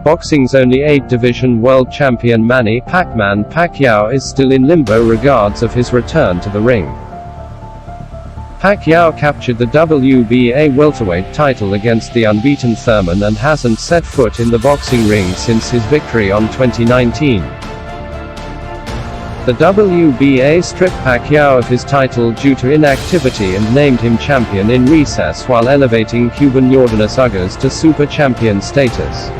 boxing's only 8-division world champion Manny Pacquiao is still in limbo regards of his return to the ring. Pacquiao captured the WBA welterweight title against the unbeaten Thurman and hasn't set foot in the boxing ring since his victory on 2019. The WBA stripped Pacquiao of his title due to inactivity and named him champion in recess while elevating Cuban Yordenis Ugas to super champion status.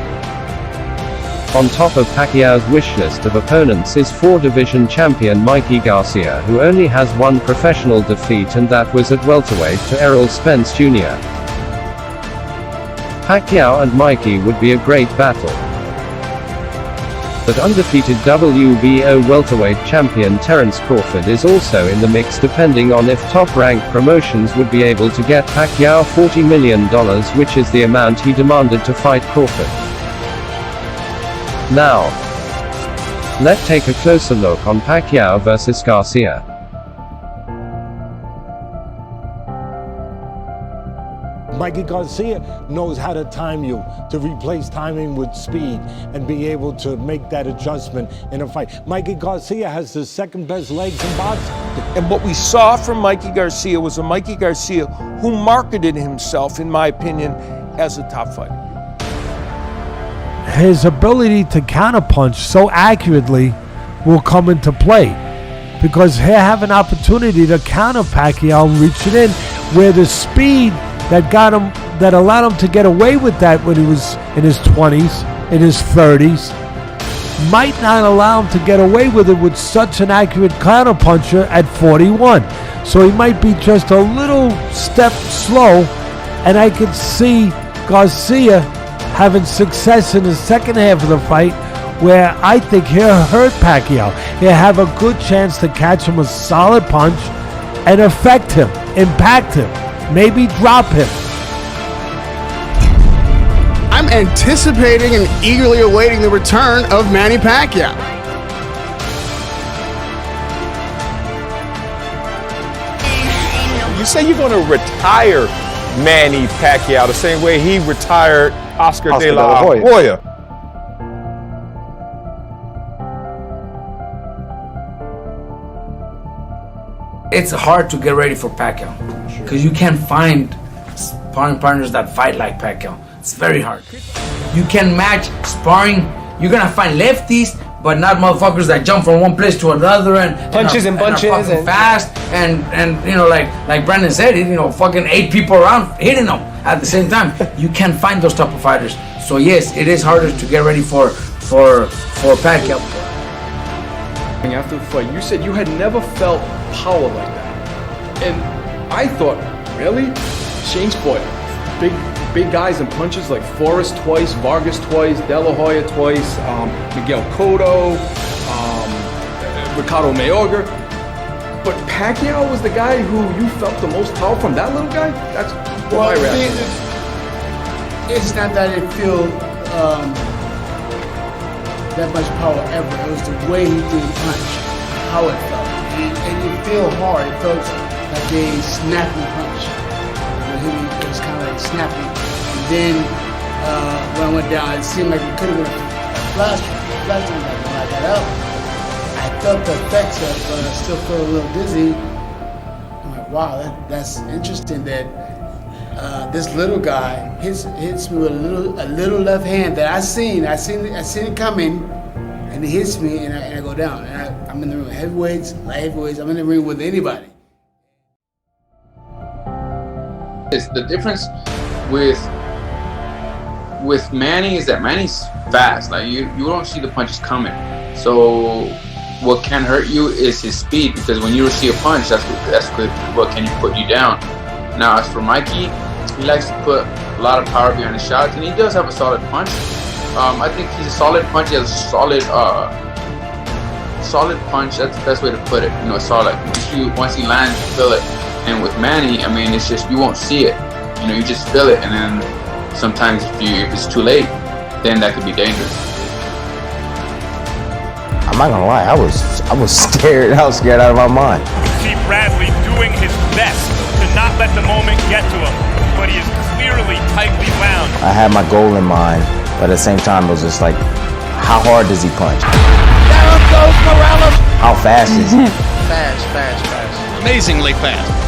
On top of Pacquiao's wish list of opponents is 4-division champion Mikey Garcia, who only has one professional defeat, and that was at welterweight to Errol Spence Jr. Pacquiao and Mikey would be a great battle. But undefeated WBO welterweight champion Terence Crawford is also in the mix, depending on if top-ranked promotions would be able to get Pacquiao $40 million, which is the amount he demanded to fight Crawford. Now, let's take a closer look on Pacquiao versus Garcia. Mikey Garcia knows how to time you, to replace timing with speed and be able to make that adjustment in a fight. Mikey Garcia has the second best legs in boxing. And what we saw from Mikey Garcia was a Mikey Garcia who marketed himself, in my opinion, as a top fighter. His ability to counterpunch so accurately will come into play, because he'll have an opportunity to counter Pacquiao and reach it in, where the speed that allowed him to get away with that when he was in his 20s, in his 30s, might not allow him to get away with it with such an accurate counterpuncher at 41. So he might be just a little step slow, and I could see Garcia having success in the second half of the fight, where I think he'll hurt Pacquiao. He'll have a good chance to catch him a solid punch and affect him, impact him, maybe drop him. I'm anticipating and eagerly awaiting the return of Manny Pacquiao. You say you're going to retire Manny Pacquiao the same way he retired Oscar de la Hoya. It's hard to get ready for Pacquiao because you can't find sparring partners that fight like Pacquiao. It's very hard. You can match sparring. You're gonna find lefties, but not motherfuckers that jump from one place to another and punches and bunches and fast and you know, like Brandon said, you know, fucking 8 people around hitting them at the same time. You can't find those type of fighters. So yes, it is harder to get ready for Pacquiao. After the fight, you said you had never felt power like that, and I thought, really, Shane's fought big guys and punches like Forrest twice, Vargas twice, De La Hoya twice, Miguel Cotto, Ricardo Mayorga. But Pacquiao was the guy who you felt the most power from. That little guy? That's my reaction. It's not that it feel that much power ever. It was the way he threw the punch, how it felt. And it felt hard. It felt like a snapping punch. It was kind of like snapping. And then when I went down, it seemed like it could have been a flash. Like when I got up, I felt the effects of still feel a little dizzy. I'm like, wow, that's interesting that this little guy hits me with a little left hand that I seen it coming, and he hits me and I go down. And I'm in the ring with heavyweights, light heavyweights. I'm in the ring with anybody. The difference with Manny is that Manny's fast. Like you don't see the punches coming. So what can hurt you is his speed, because when you receive a punch, that's what can put you down. Now as for Mikey, he likes to put a lot of power behind his shots, and he does have a solid punch. I think he's a solid punch. He has a solid punch. That's the best way to put it. You know, solid. Once he lands, you feel it. And with Manny, I mean, it's just you won't see it. You know, you just feel it, and then sometimes if it's too late, then that could be dangerous. I'm not gonna lie, I was scared. I was scared out of my mind. You see Bradley doing his best to not let the moment get to him, but he is clearly tightly wound. I had my goal in mind, But at the same time, it was just like, how hard does he punch? Down goes Morales. How fast is he? Fast. Amazingly fast.